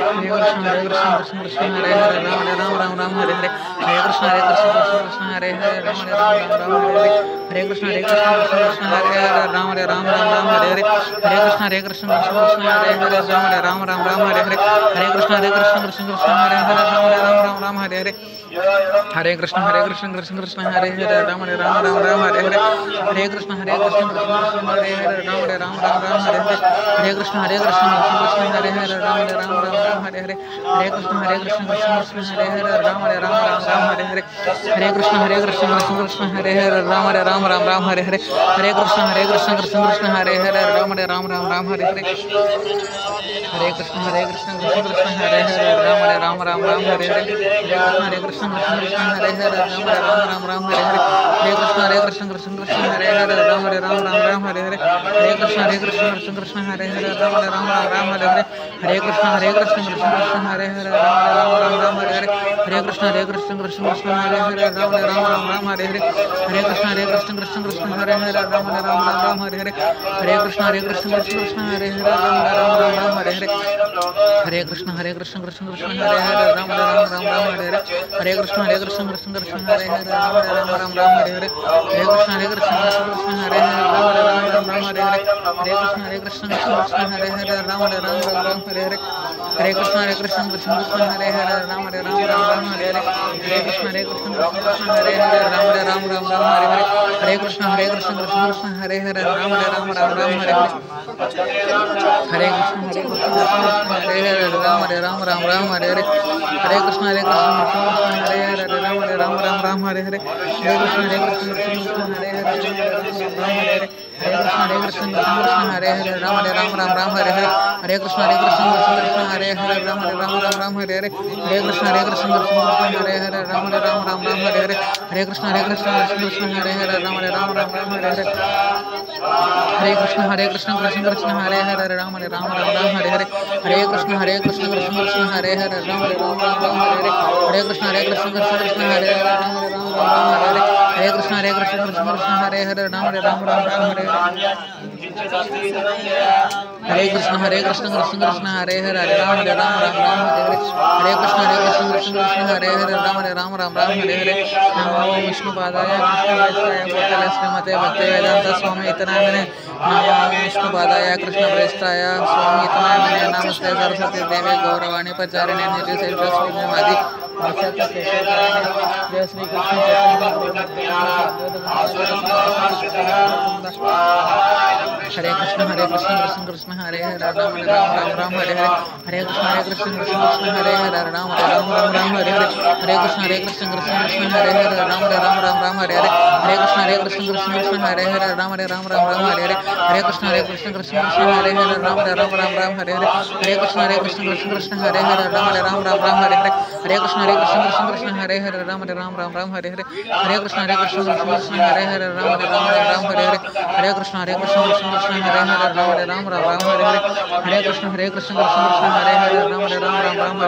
Hare Krishna Krishna Krishna Hare Hare Ram Ram Hare Hare Hare Krishna Krishna Krishna Hare Hare Ram Ram Hare Hare Hare Krishna Krishna Krishna Hare Hare Ram Ram Hare Hare Hare Krishna Krishna Krishna Hare Hare Ram Ram Hare Hare Hare Krishna Krishna Krishna Hare Hare Ram Hare Hare Hare Krishna Krishna Krishna Hare Hare Ram Ram Hare Hare Hare Krishna Krishna Krishna Hare Hare Ram Hare Hare Hare Krishna Krishna Krishna Hare Hare Ram Ram Hare Hare Hare Krishna Krishna Krishna Hare Hare Ram Hare Hare Hare Krishna Krishna Krishna Hare Hare Ram Hare Hare Hare Krishna Krishna Krishna Hare Hare Ram Hare Hare Hare Krishna Krishna Krishna Hare Hare Ram Hare Hare Hare Krishna Krishna Hare Hare Ram Hare Hare Hare Krishna Krishna Krishna Hare Hare Ram Hare Hare Hare Krishna Krishna Krishna Hare Hare Ram Hare Hare Hare Krishna Krishna Krishna Hare Hare Ram Hare Hare Hare Krishna Krishna Krishna Hare Hare Ram Hare Hare Hare Krishna Krishna Krishna Hare Hare Ram Hare Hare Hare Krishna Krishna Krishna Hare Hare Ram Hare Hare Hare Krishna Krishna Krishna Hare Hare Ram Hare Hare Hare Krishna Krishna Krishna Hare Hare Ram Hare Hare Hare Krishna Krishna Krishna Hare Hare Ram Hare Hare Hare Krishna Krishna Krishna Hare Hare Ram Hare Hare Hare Krishna Krishna Krishna Hare Hare Ram Hare Hare Hare Krishna Krishna Krishna Hare Hare Ram Hare Hare Hare Krishna Krishna Krishna Hare Hare Ram Hare Hare Hare Krishna Krishna Krishna Hare Hare Ram Hare Hare Hare Krishna Krishna Krishna Hare Hare Ram Hare Hare Hare Krishna Krishna Krishna Hare Hare Ram Hare Krishna Krishna Hare Hare Ram Hare Hare Hare Krishna Krishna Krishna Hare Hare Ram Hare Hare Hare Krishna Krishna Krishna Hare Hare Ram Hare Hare Hare Krishna Krishna Krishna Hare Hare Ram Hare Hare Hare Krishna Krishna Krishna Hare Hare Ram Hare Hare Hare Krishna Krishna Krishna Hare Hare Ram Hare Hare Hare Krishna Krishna Krishna Hare Hare Ram Hare Hare Hare Krishna Krishna Krishna Hare Hare Ram Hare Hare Hare Krishna Krishna Krishna Hare Hare Ram Hare Hare Krishna Krishna Krishna Hare Hare Ram Hare Hare Namo Vishnu Padaya Krishna Prestaya Srimate Bhaktivedanta Swami Itanamane Namo Vishnu Padaya Krishna Prestaya Swami Itanamane Namaste Saraswati Devi Gauravani Pacharine Niti Sesha Srimadi Vashata Keshakarane Jai Sri Krishna Hare Krishna Krishna Krishna Hare Hare Ram Hare Hare Hare Krishna Krishna Krishna Hare Hare Ram Hare Hare Hare Krishna Krishna Krishna Hare Hare Ram Hare Hare Hare Krishna Krishna Krishna Hare Hare Ram Hare Hare Hare Krishna Krishna Krishna Hare Hare Ram Hare Hare Hare Krishna Krishna Krishna Hare Hare Ram Hare Hare Hare Krishna Krishna Krishna Hare Hare Ram Hare Hare Hare Krishna Krishna Krishna Hare Hare Ram Hare Hare Hare Krishna Krishna Krishna Hare Hare Ram Hare Hare Hare Krishna Krishna Krishna Hare Hare Ram Hare Hare Hare Krishna Krishna Krishna Hare Hare Ram Hare Hare Hare Krishna Krishna Krishna Hare Hare Ram Hare Hare Krishna Krishna Krishna Hare Hare Ram Hare Hare Krishna Krishna Krishna Hare Hare Ram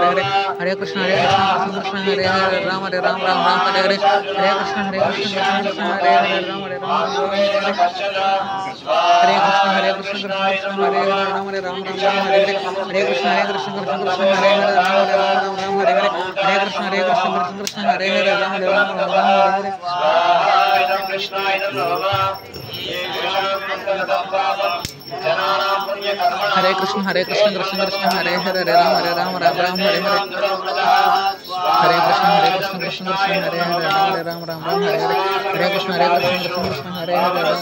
Hare Hare Krishna Krishna Krishna Hare Hare Ram Hare Hare Krishna Krishna Krishna Hare Hare Ram Hare Hare Hare Krishna Krishna Krishna Hare Hare Ram Hare Hare Krishna Krishna Krishna Hare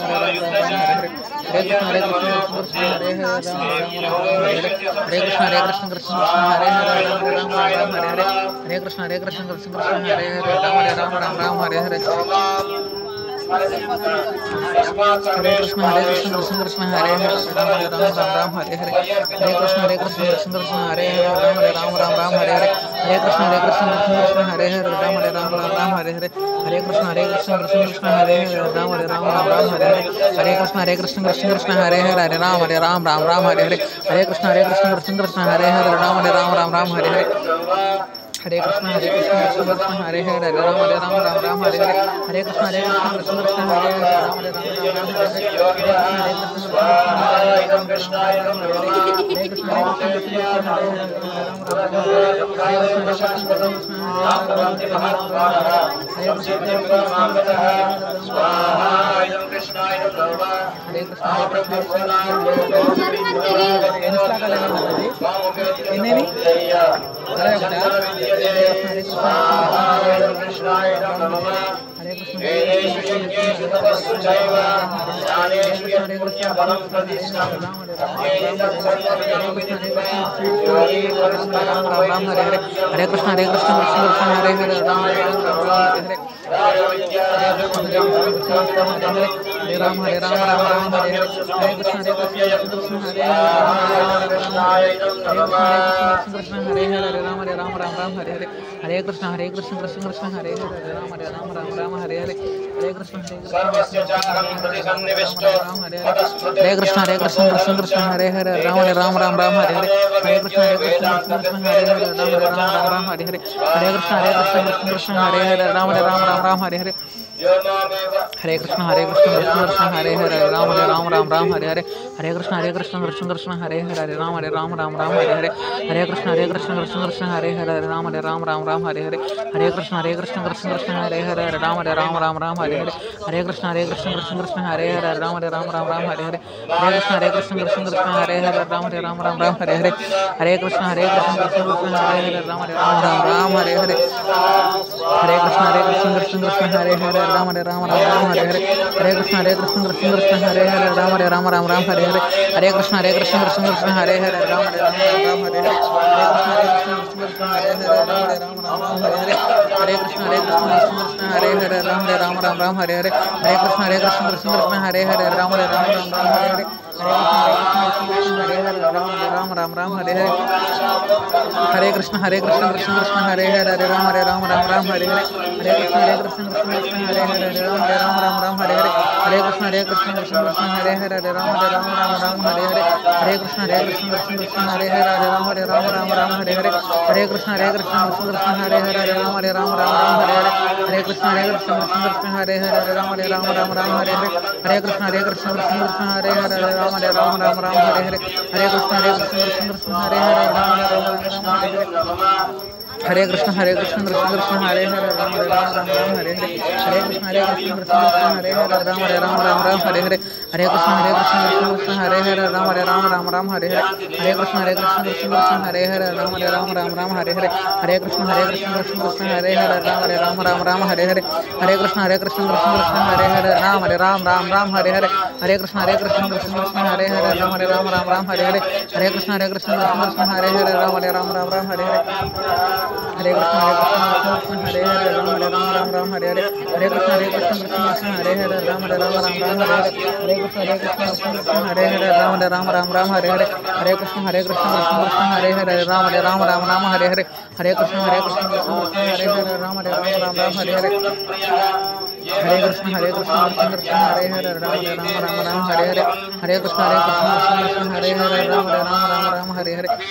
Hare Ram Hare Hare Krishna Krishna Krishna Hare Hare Ram Hare Krishna Krishna Krishna Hare Hare Ram Hare Krishna Krishna Krishna Hare Hare Ram Hare Hare Hare Krishna Krishna Krishna Hare Hare Ram Hare Hare Hare Krishna Krishna Krishna Hare Hare Ram Hare Hare Hare Krishna Krishna Krishna Hare Hare Ram Hare Hare Hare Krishna Krishna Krishna Hare Hare Ram Hare Hare Hare Krishna Krishna Krishna Hare Hare Ram Hare Hare Hare Krishna Krishna Krishna Hare Hare Ram Hare Hare Hare Krishna Krishna Krishna Hare Hare Ram Ram Ram Ram Hare Hare Hare Krishna Krishna Krishna Hare Hare Ram Ram Ram Ram Hare Hare Krishna Krishna Krishna Hare Hare Ram Ram Hare Hare Hare Krishna Hare Krishna Krishna Krishna Hare Hare Ram Ram Hare Hare Hare Krishna Krishna Krishna Hare Hare Ram Ram Hare Hare Hare Krishna Krishna Krishna Hare Hare Ram Hare Hare Hare Krishna Krishna Krishna Hare Hare Ram Ram Hare Hare Hare Krishna Krishna Krishna Hare Hare Ram Ram Hare Hare Hare Krishna Krishna Krishna Hare Hare Ram Ram Hare Hare Hare Krishna Krishna Krishna Hare Hare Ram Ram Hare Hare Hare Krishna Krishna Krishna Hare Hare Ram Ram Hare Hare Hare Krishna Krishna Krishna Hare Hare Ram Ram Hare Hare Hare Krishna Krishna Krishna Hare Hare Ram Ram Hare Hare Hare Krishna Krishna Krishna Hare Hare Ram Hare Hare Hare Krishna Krishna Krishna Hare Hare Ram Hare Hare Hare Krishna Krishna Krishna Hare Hare Ram Hare Hare Hare Krishna Krishna Hare Hare Ram Hare Hare Hare Krishna Krishna Krishna Hare Hare Ram Hare Hare Hare Krishna Krishna Krishna Hare Hare Ram Hare Hare Hare Krishna Krishna Krishna Hare Hare Ram Hare Hare Hare Krishna Krishna Krishna Hare Hare Ram Hare Hare Hare Krishna Krishna Krishna Hare Hare Ram Hare Hare Hare Krishna Krishna Krishna Hare Hare Ram Hare Hare Hare Krishna Krishna Krishna Hare Hare Ram Hare Hare Hare Krishna Krishna Krishna Hare Hare Ram Hare Hare Hare Krishna Krishna Krishna Hare Hare Ram Hare Krishna Krishna Krishna Hare Hare Ram Hare Hare Hare Krishna Krishna Krishna Hare Hare Ram Hare Hare Hare Krishna Krishna Krishna Hare Hare Ram Hare Hare Hare Hare Krishna Krishna Krishna Hare Hare Ram Hare Hare Hare Hare Krishna Krishna Krishna Hare Hare Ram Hare Hare Hare Hare Krishna Krishna Krishna Hare Hare Ram Hare Hare Hare Hare Krishna Krishna Krishna Hare Hare Ram Hare Hare Hare Hare Krishna Krishna Krishna Hare Hare Ram Hare Hare Hare Hare Krishna Krishna Hare Hare Ram Hare Hare Hare Krishna Krishna Hare Hare Ram Hare Hare Hare Krishna Krishna Hare Hare Ram Hare Hare Hare Hare Krishna Krishna Hare Hare Ram Hare Hare Hare Hare Krishna Krishna Hare Hare Ram Hare Hare Hare Hare Krishna Krishna Hare Hare Ram Hare Hare Hare Krishna Krishna Hare Hare Ram Hare Hare Hare Krishna Krishna Hare Hare Ram Hare Hare Hare Krishna Krishna Hare Hare Ram Hare Hare Hare Krishna Krishna Hare Hare Ram Hare Hare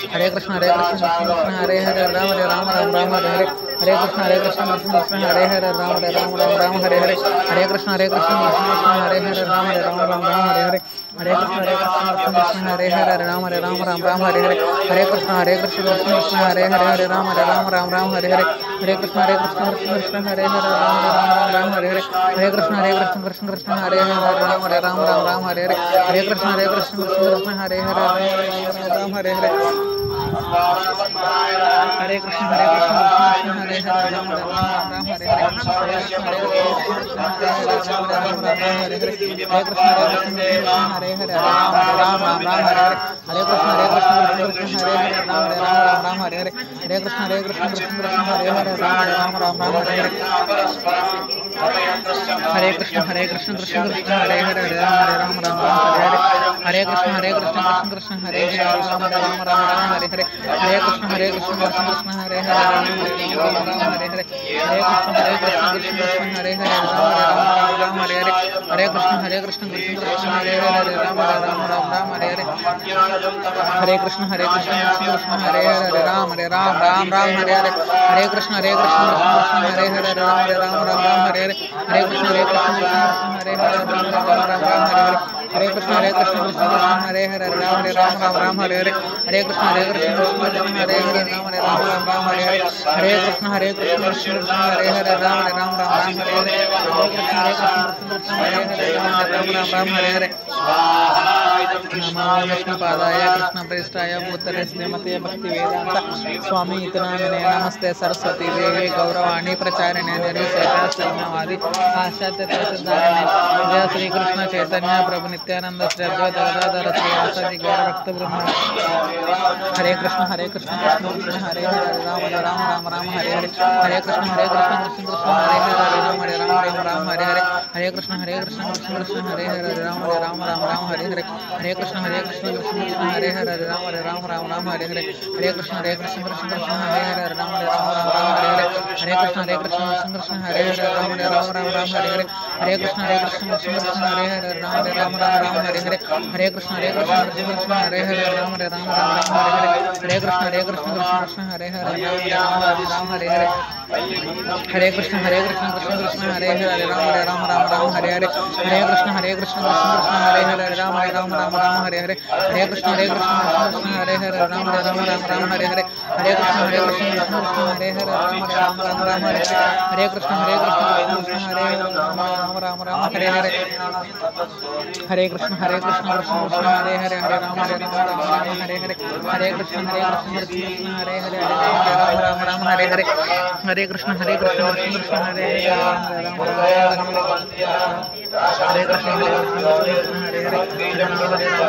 Hare Krishna Krishna Hare Hare Ram Hare Hare Hare Krishna Krishna Hare Hare Ram Hare Hare Hare Krishna Krishna Hare Hare Ram Hare Hare Hare Krishna Krishna Hare Hare Ram Hare Hare Hare Krishna Krishna Hare Hare Ram Hare Hare Hare Krishna Krishna Hare Hare Ram Hare Hare Hare Krishna Hare Hare Ram Hare Hare Hare Krishna Krishna Hare Hare Ram Hare Hare Hare Krishna Krishna Hare Hare Ram Hare Hare Hare Krishna Krishna Hare Hare Ram Hare Krishna Krishna Hare Hare Ram Hare Hare Hare Krishna Krishna Hare Hare Ram Hare Hare Hare Krishna Krishna Hare Hare Ram Hare Hare Hare Krishna Krishna Hare Hare Ram Hare Hare Hare Krishna Krishna Hare Hare Ram Hare Ram Ram Ram Hare Hare Hare Krishna Krishna Krishna Hare Hare Ram Ram Ram Ram Hare Hare Hare Krishna Krishna Krishna Hare Hare Ram Ram Ram Ram Hare Hare Hare Krishna Krishna Krishna Hare Hare Ram Ram Ram Hare Hare Hare Krishna Krishna Krishna Hare Hare Ram Ram Ram Hare Hare Hare Krishna Krishna Krishna Hare Hare Ram Ram Ram Hare Hare Hare Krishna Krishna Hare Hare Ram Ram Hare Hare नमो विष्णुपादाय कृष्णप्रेष्ठाय भूतले श्रीमते भक्तिवेदांत स्वामी इतनामिने नमस्ते सरस्वती देवी गौरवाणी प्रचारिणे निर्विशेषा शून्यवादी पाश्चात्य सिद्धारिणे जय श्री कृष्ण चैतन्य प्रभु नित्यानंद श्री अद्वैत गदाधर श्री आसादि गौर भक्त ब्रह्म हरे कृष्ण कृष्ण कृष्ण हरे हरे राम राम हरे हरे हरे कृष्ण कृष्ण कृष्ण हरे हरे राम राम हरे हरे हरे कृष्ण कृष्ण कृष्ण हरे हरे राम राम हरे हरे हरे कृष्ण कृष्ण कृष्ण हरे हरे राम राम हरे हरे हरे कृष्ण कृष्ण कृष्ण हरे हरे राम राम हरे हरे हरे कृष्ण कृष्ण कृष्ण हरे हरे राम राम हरे हरे हरे कृष्ण कृष्ण कृष्ण हरे हरे राम राम हरे हरे हरे कृष्ण कृष्ण कृष्ण हरे हरे राम राम हरे हरे हरे कृष्ण कृष्ण कृष्ण हरे हरे राम हरे हरे हरे कृष्ण कृष्ण कृष्ण हरे हरे राम राम हरे हरे हरे कृष्ण कृष्ण कृष्ण हरे हरे राम राम हरे हरे हरे कृष्ण कृष्ण कृष्ण हरे हरे राम राम हरे हरे हरे कृष्ण कृष्ण कृष्ण हरे हरे राम राम हरे हरे हरे कृष्ण कृष्ण कृष्ण हरे हरे राम हरे हरे हरे कृष्ण कृष्ण कृष्ण हरे हरे हरे राम हरे हरे हरे कृष्ण कृष्ण कृष्ण हरे हरे राम हरे हरे हरे कृष्ण कृष्ण कृष्ण हरे हरे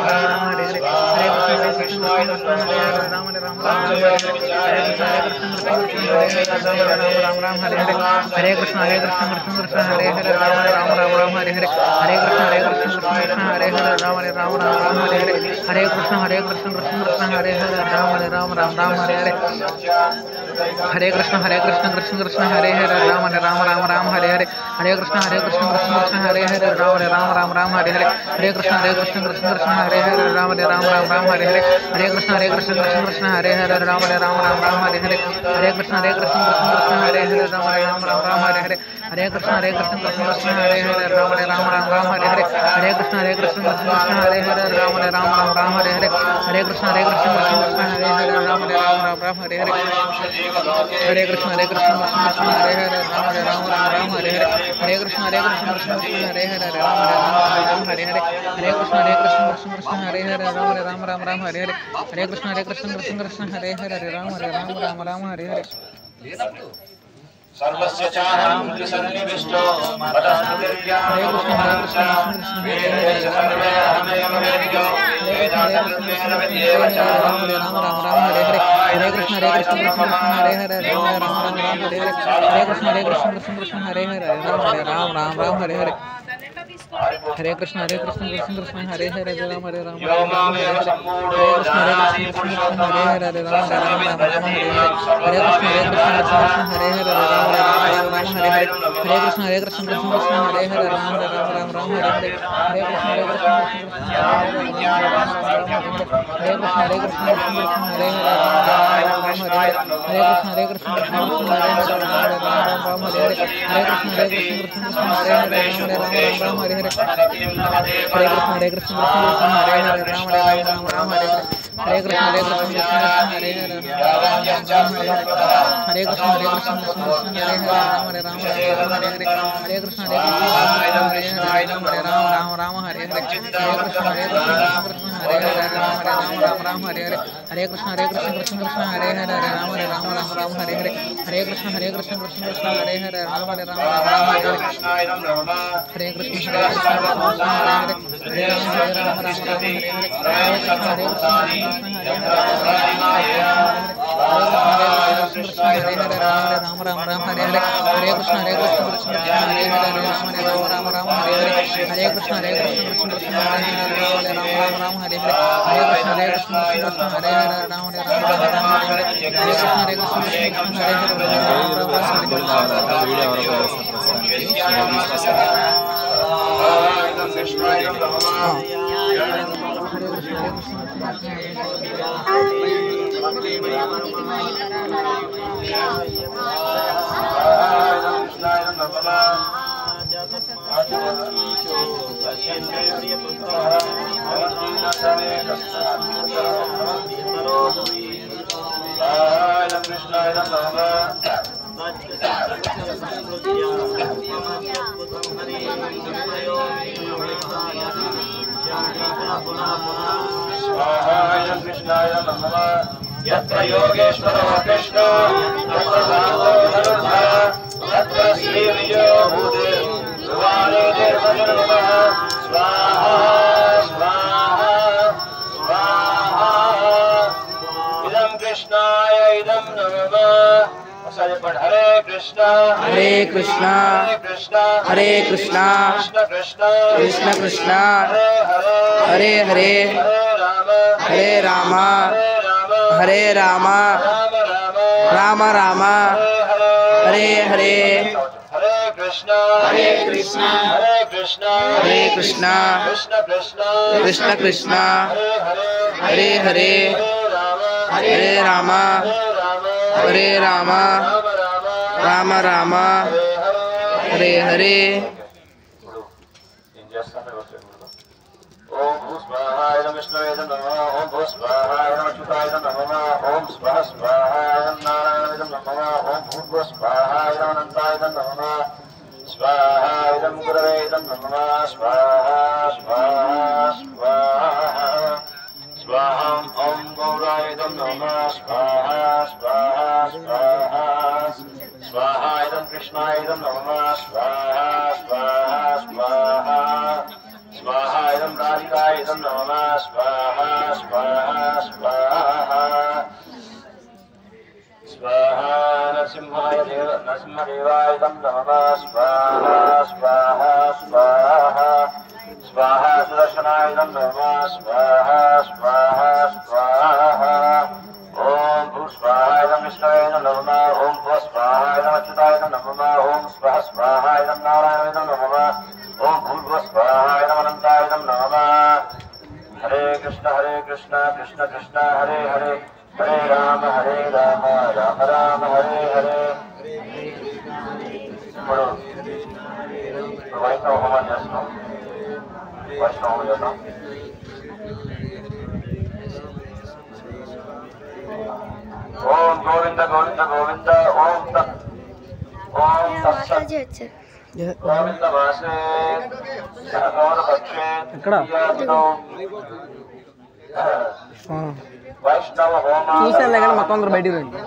राम हरे कृष्ण कृष्ण हरे हरे राम हरे हरे हरे कृष्ण कृष्ण हरे हरे राम हरे हरे हरे राम हरे हरे हरे कृष्ण कृष्ण कृष्ण हरे हरे राम हरे हरे हरे कृष्ण कृष्ण कृष्ण हरे हरे राम हरे हरे हरे कृष्ण कृष्ण कृष्ण हरे हरे राम हरे हरे हरे कृष्ण कृष्ण कृष्ण हरे हरे राम हरे हरे हरे कृष्ण कृष्ण कृष्ण हरे हरे राम हरे हरे हरे कृष्ण कृष्ण कृष्ण हरे हरे राम हरे हरे हरे कृष्ण कृष्ण कृष्ण हरे हरे राम हरे हरे हरे कृष्ण कृष्ण कृष्ण हरे हरे राम हरे हरे हरे कृष्ण कृष्ण कृष्ण हरे हरे राम हरे हरे हरे कृष्ण कृष्ण कृष्ण हरे हरे राम हरे हरे हरे कृष्ण कृष्ण कृष्ण हरे हरे राम हरे हरे हरे कृष्ण कृष्ण कृष्ण हरे हरे राम हरे हरे हरे कृष्ण कृष्ण कृष्ण हरे हरे राम हरे हरे हरे कृष्ण कृष्ण कृष्ण हरे हरे राम हरे हरे हरे कृष्ण कृष्ण कृष्ण हरे हरे राम हरे हरे सर्वस्य चाहं त्रिसन्निविष्टो मदस्तुतिर्या हरे कृष्ण हरे सर्वे अहमेव वेद्यो वेदान्तकृतेन विद्येव च राम हरे हरे हरे कृष्ण कृष्ण हरे हरे राम हरे हरे हरे कृष्ण कृष्ण हरे हरे राम हरे हरे हरे कृष्ण कृष्ण हरे हरे राम हरे हरे हरे कृष्ण कृष्ण हरे हरे राम हरे हरे हरे कृष्ण कृष्ण हरे हरे राम हरे हरे हरे कृष्ण कृष्ण हरे हरे राम हरे हरे हरे कृष्ण कृष्ण हरे कृष्ण हरे हरे राम हरे हरे हरे कृष्ण कृष्ण हरे हरे राम हरे हरे हरे कृष्ण कृष्ण हरे हरे राम हरे हरे हरे कृष्ण कृष्ण हरे हरे राम हरे हरे हरे कृष्ण कृष्ण हरे हरे राम हरे हरे हरे कृष्ण कृष्ण हरे हरे राम हरे हरे हरे कृष्ण कृष्ण हरे हरे राम हरे हरे हरे कृष्ण कृष्ण हरे हरे राम हरे हरे हरे कृष्ण कृष्ण हरे हरे राम हरे हरे हरे कृष्ण कृष्ण हरे हरे राम हरे हरे हरे कृष्ण हरे हरे हरे राम हरे हरे हरे कृष्ण हरे कृष्ण हरे हरे राम हरे हरे हरे कृष्ण कृष्ण हरे हरे राम हरे हरे हरे कृष्ण कृष्ण हरे हरे राम हरे हरे हरे कृष्ण कृष्ण हरे हरे राम हरे हरे हरे कृष्ण कृष्ण हरे हरे कृष्णाय नमः यत्र योगेश्वरो कृष्णो यत्र रामो धनुर्धर यत्र श्रीविजयो भूते ध्रुवाणे देवनिर्मः स्वाहा स्वाहा स्वाहा इदं कृष्णाय इदं नमः हरे कृष्णा हरे कृष्णा हरे कृष्णा कृष्ण कृष्ण हरे हरे हरे राम हरे राम राम राम हरे हरे हरे कृष्णा हरे कृष्णा हरे कृष्णा हरे कृष्णा कृष्ण कृष्ण कृष्ण कृष्ण हरे हरे हरे हरे राम हरे राम राम राम हरे हरे ओम भूस्वाहाय नमः विष्णवे नमः ओम भूस्वाहाय नमः अच्युताय नमः ओम स्वः स्वाहाय नारायणाय नमः ओम भूर्भुवस्वाहाय अनन्ताय नमः स्वाहा इदं गुरवे नमः स्वाहा स्वाहा स्वाहा स्वाहा ओम गौराय नमः स्वाहा स्वाहा स्वाहा स्वाहा इदं कृष्णाय नमः स्वाहा स्वाहा स्वाहा स्वाहा इदं राधिकाय नमः स्वाहा स्वाहा स्वाहा स्वाहा नरसिंहदेवाय नमः स्वाहा स्वाहा स्वाहा स्वाहा सुदर्शनाय नमः स्वाहा स्वाहा स्वाहा ओम भूस्वाहाय विष्णवे नमः ओम भूस्वाहाय अच्युताय नमः ओम स्वः स्वाहाय नारायणाय नमः ओम भूर्भुवस्वाहाय अनन्ताय नमः हरे कृष्ण कृष्ण कृष्ण हरे हरे हरे राम राम राम हरे हरे वैष्णव होमन చేస్తున్నాం वैष्णव होमन చేద్దాం ఓం గోవింద గోవింద గోవింద ఓం తత్ గోవింద వాసే గౌర పక్షే ఎక్కడ వైష్ణవ హోమ చూసాను కానీ మొత్తం అందరూ బయటికి రండి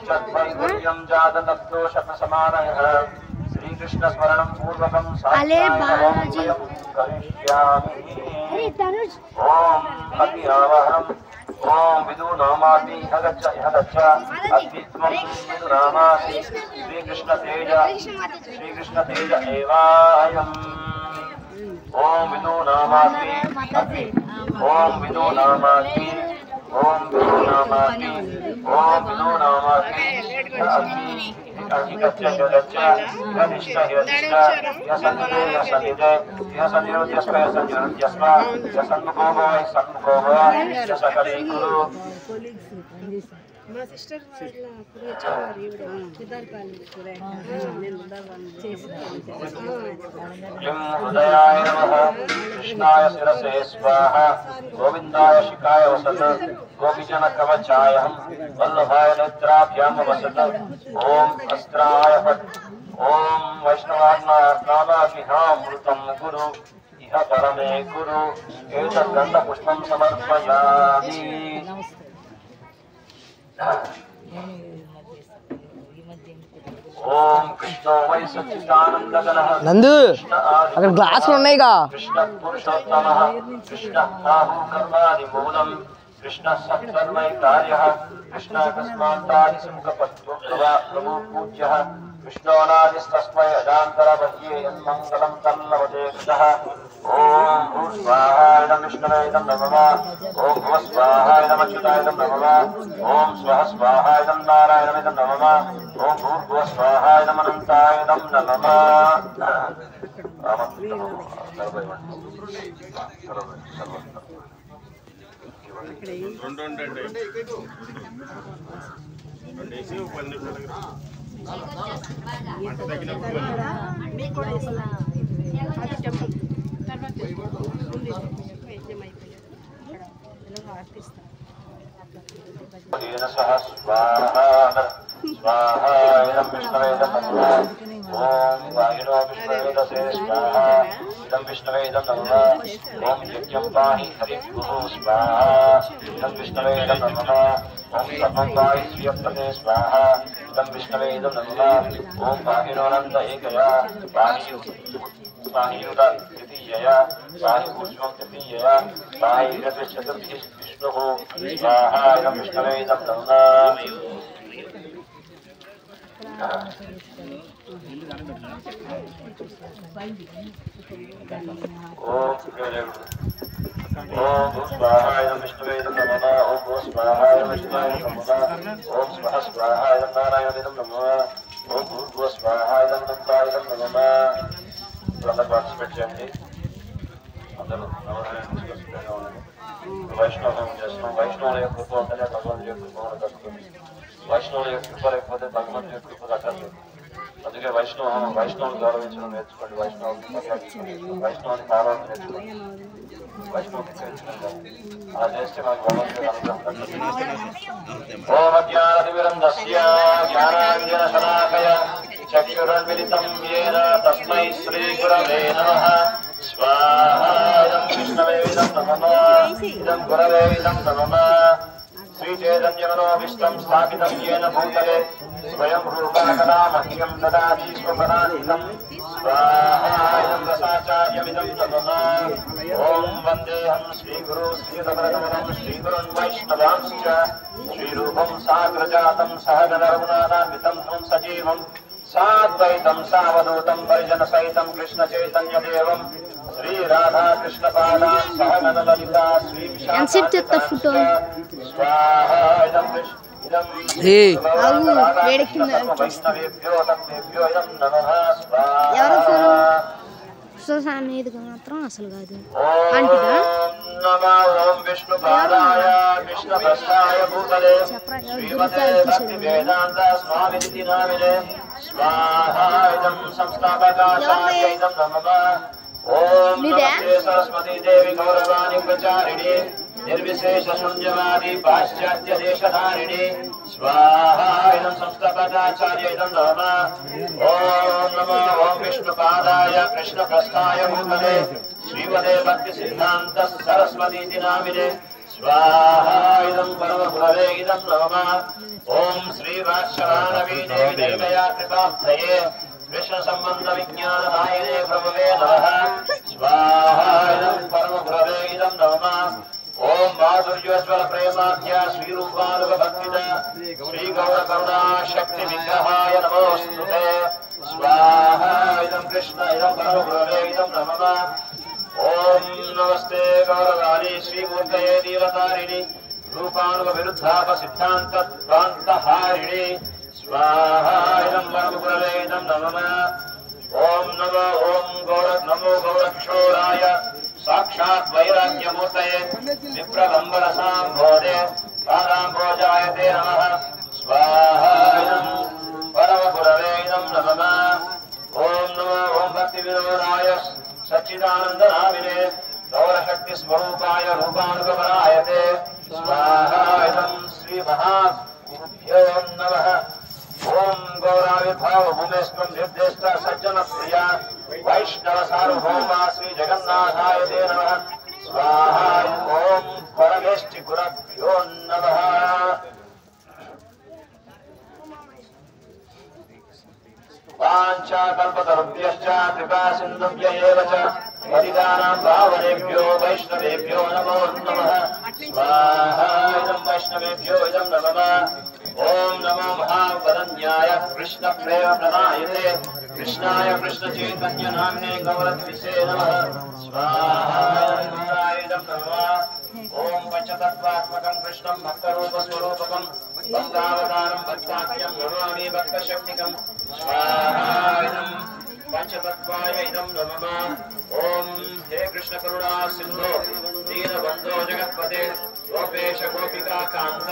శ్రీకృష్ణ స్మరణం పూర్వకం ఓం అతి ఆవాహనం ఓం విదు నామాది ఇహ గచ్చ అద్విత్వం విదు నామాసి శ్రీకృష్ణ తేజ ఏవాయం ఓం విదు నామాది ఓం విదు నామాది ఓం విదు నామాది ఓం విదు నామాది అధిగచ్చ యోగచ్చ గనిష్ట యోగచ్చ యసన్నిదే యసన్నిదే యసన్నిరోధ్యస్వ యసన్నిరోధ్యస్వ యసన్ముఖోమ యసన్ముఖోమ యసకలే గురు మా సిస్టర్ వాళ్ళ పురోచవారి హృదయాయ నమః కృష్ణాయ శిరసే స్వాహ గోవిందాయ శిఖాయ వసత్ గోపిజన కవచాయ వల్లభాయ నేత్రాభ్యాం వసత్ ఓం అస్త్రాయ ఫట్ ఓం వైష్ణవాన్నామృతం గురు ఇహ పరమే గురు ఏతద్గంధ పుష్పం సమర్పయామి ఓం కృష్ణ వై సచ్చిదానందగణః నందు అక్కడ గ్లాసులు ఉన్నాయిగా కృష్ణ పురుషోత్తమః కృష్ణ రాహు కర్మాది మూలం కృష్ణ సత్కర్మై కార్యః కృష్ణ కస్మాంతాది సంకపత్వ పూజ్యః కృష్ణోనాదిస్తస్మై అజాంతరమధ్యే యన్మంగళం తల్లవతే కృతః ఓం భూస్వాహాయ విష్ణవే నమః ఓం భువస్వాహాయ అచ్యుతాయ నమః ఓం స్వః స్వాహాయ నారాయణాయ నమః ఓం భూర్భువస్వాహాయ అనంతాయ నమః అది టెంపుల్ తర్వాత ఉంది వైద్యం అయిపోయాడు అక్కడ ఆర్టిస్ట్ स्वाहायं विष्णवेदं नमः ॐ वायुनो विष्णवेदसे स्वाहा इदं विष्णवेदं नमः ॐ यज्ञं पाहि हरिभुः स्वाहा इदं विष्णवेदं नमः ॐ सर्वं पाहि श्रियप्रदे स्वाहा इदं विष्णवेदं नमः ॐ वायुनोऽनन्त एकया पाहियुत तृतीयया पाहि पुष्पं तृतीयया पाहि चतुर्थी विष्णुः स्वाहा इदं विष्णवेदं नमः ओम स्वाहाय विष्णुवेदं नमः ओम स्वाहाय विष्णुवेदं नमः ओम स्वाहाय नारायणेदं नमः ओम स्वाहाय नमः नमः అందరూ పార్టిసిపేట్ చేయండి అందరూ వైష్ణవం చేస్తున్నాం వైష్ణవుల యొక్క కృప ఉంటేనే భగవంతుడి యొక్క కృప దక్కుతుంది వైష్ణవుల యొక్క కృప లేకపోతే భగవంతుడి యొక్క కృప దక్కదు అందుకే వైష్ణవుని గౌరవించడం నేర్చుకోండి వైష్ణవుని కావాలని నేర్చుకోండి వైష్ణవుని అలా చేస్తే మనకు భగవంతుడి అనుగ్రహం దక్కుతుంది ఓం అజ్ఞానతిమిరంధస్య జ్ఞానాంజన శలాకయ చక్షురున్మిలితం యేన తస్మై శ్రీ గురవే నమః స్వాహా ఇదం విష్ణవే ఇదం నమః ఇదం గురవే ఇదం నమః श्रीचैतन्यमनोभीष्टं स्थापितं येन भूतले स्वयं रूपाकदा मह्यं ददाति स्वपदान्तं स्वाहायं रसाचार्यमिदं नमः ॐ वन्देऽहं श्रीगुरु श्रीरमणकमलं श्रीगुरुन् वैष्णवांश्च श्रीरूपं साग्रजातं सहगणरघुनाथान्वितं तं सजीवं साद्वैतं सावधूतं परिजनसहितं कृष्णचैतन्यदेवं श्री राधा कृष्ण पादान् सहगण ललिता श्री स्वाहा इदं वैष्णवेभ्यो तत्तेभ्यो इदं नमः स्वाहा ఇది మాత్రం అసలు కాదు नमः ओम विष्णु पादाय कृष्ण भस्ताय भूतले श्रीमते भक्ति वेदांत स्वामिनिति नामिने स्वाहा इदं संस्थापकाचार्य इदं नमः ओम नमस्ते सरस्वती देवी गौरवाणी प्रचारिणी निर्विशेष शून्यवादी पाश्चात्य देशधारिणी स्वाहा इदं संस्थापकाचार्य इदं नमः ओम नमो ओम विष्णुपादाय कृष्णप्रस्थाय भूतले श्रीमते भक्ति सिद्धांत सरस्वती नामिने स्वाहा इदं परमगुरवे इदं नमः ओम श्री वात्सलानवी देवी देवया कृपाब्धये कृष्ण संबंध विज्ञान नायने प्रभवे नमः स्वाहा इदं परमगुरवे इदं नमः ओम माधुर्योज्वल प्रेमाख्या श्रीरूपानुग भक्तिद श्री गौर करुणा शक्ति विग्रहाय नमोस्तुते स्वाहा इदं कृष्ण इदं परमगुरवे इदं नमः ओम नमस्ते गौरवाणी श्रीमूर्तये नीलतारिणी रूपानुग विरुद्धाप सिद्धांत ध्वान्तहारिणी स्वाहा इदं परमगुरवे इदं नमः ओम नमो ओम नमो गौरक्षोराय साक्षात् वैराग्यमूर्तये विप्रलम्बरसाम्भोधे पादाम्भोजाय ते नमः स्वाहा इदं परमगुरवे इदं नमः ओम नमो ओम भक्तिविनोदाय सच्चिदानन्दनामिने गौरशक्तिस्वरूपाय रूपानुगमनाय ते स्वाहा इदं श्रीमहाभ्यो नमः ओम गौराविर्भाव भूमेस्त्वं निर्देष्टा सज्जन प्रिया वैष्णव सार्वभौमा श्री जगन्नाथाय ते नमः स्वाहा ओम परमेष्टि गुरभ्यो नमः वाञ्छाकल्पतरुभ्यश्च कृपासिन्धुभ्य एव च पतितानां पावनेभ्यो वैष्णवेभ्यो नमो नमः स्वाहा इदं वैष्णवेभ्यो इदं नमः ओम नमो महावदन्याय कृष्ण प्रेम प्रदायते कृष्णाय कृष्ण चैतन्य नाम्ने गौरद्विषे नमः स्वाहा इदं नमः ओम पंचतत्त्वात्मकं कृष्णं भक्तरूप स्वरूपकं भक्तावतारं भक्ताख्यं नमामि भक्तशक्तिकं स्वाहा इदं पंचतत्त्वाय इदं नमः ओम हे कृष्ण करुणा सिंधो दीनबन्धो जगत्पते गोपेश गोपिका कांत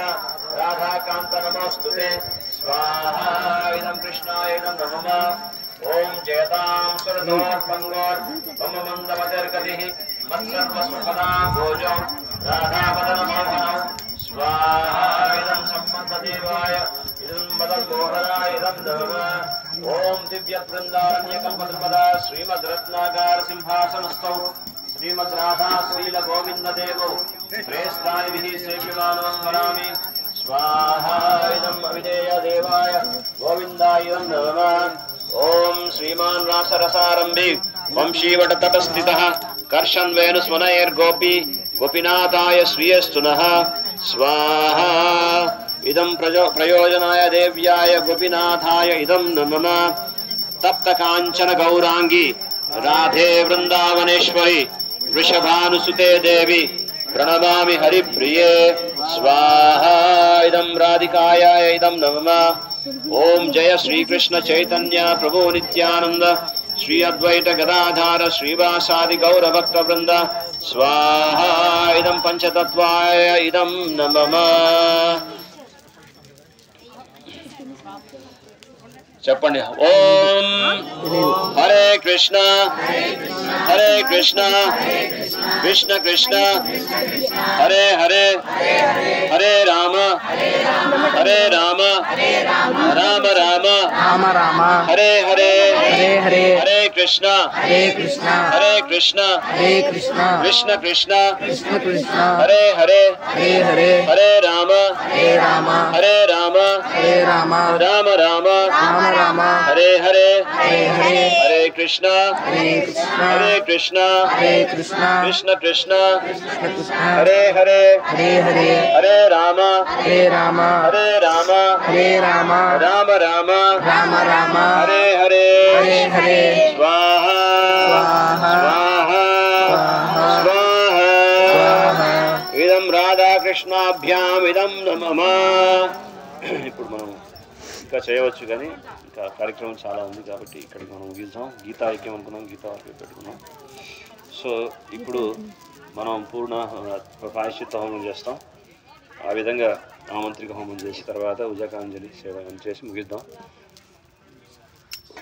राधा कांत नमोस्तुते स्वाहा इदं कृष्णाय इदं नमः ओम जयतां सुरदोर्पंगोर मम मंदमतिर्गतिः मत्सर्वसुखदां भोजो राधावदनमोहनौ स्वाहा इदं सम्मतदेवाय इदं मदन्मोहनाय इदं नमः ओम दिव्यवृन्दारण्यकल्पद्रुमदा श्रीमद्रत्नागार सिंहासनस्थौ श्रीमद् राधा श्रील गोविंद देवौ श्रेष्ठाभिः सेव्यमानो स्मरामि स्वाहा इदं अविधेय देवाय गोविन्दाय नमः ओम श्रीमान रासरसारंभी वंशीवटतटस्थितः कर्षन् वेणुस्वनैर्गोपी गोपीनाथाय श्रियस्तुनः स्वाहा इदं प्रयोजनाय देव्याय गोपीनाथाय इदं नमः तप्त कांचन गौरांगी राधे वृंदावनेश्वरी वृषभानुसुते देवी प्रणमामि हरिप्रिये स्वाहा इदं राधिकायाय इदं नमः ओम जय श्री कृष्ण चैतन्य प्रभु नित्यानंद श्री अद्वैत गदाधार श्रीवासादि गौर भक्त वृंद स्वाहा इदं पंचतत्वाय इदं नमः చెప్పండి ఓం హరే కృష్ణ కృష్ణ కృష్ణ హరే హరే హరే రామ రామ రామ హరే హరే హరే కృష్ణ కృష్ణ కృష్ణ హరే హరే హరే రామ రామ రామ हरे हरे हरे कृष्णा कृष्ण कृष्ण हरे हरे हरे राम राम राम हरे हरे स्वाहा स्वाहा स्वाहा इदं राधा कृष्णाभ्याम इदं नमः ఇప్పుడు మనం ఇంకా చేయవచ్చు కానీ ఇంకా కార్యక్రమం చాలా ఉంది కాబట్టి ఇక్కడికి మనం ముగిద్దాం గీతా ఐక్యం అనుకున్నాం గీతా వాక్యం పెట్టుకున్నాం సో ఇప్పుడు మనం పూర్ణ ప్రాయశ్చిత్త హోమం చేస్తాం ఆ విధంగా ఆమంత్రిక హోమం చేసిన తర్వాత ఉజకాంజలి సేవ చేసి ముగిద్దాం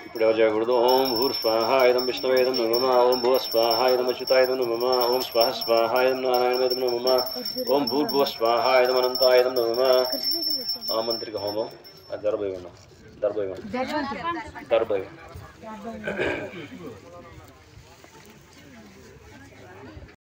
ఇప్పుడు ఎవరు చేయకూడదు ఓం భూర్ స్వాహ ఇదం విష్ణువేదం నమః ఓం భువ స్వాహ ఇదం అచ్యుతాయదం నమః ఓం స్వాహ స్వాహ ఇదం నారాయణవేదం నమః ఓం భూర్భువ స్వాహ ఇదం అనంతాయదం నమః ఆమంత్రిక హోమం దర్భ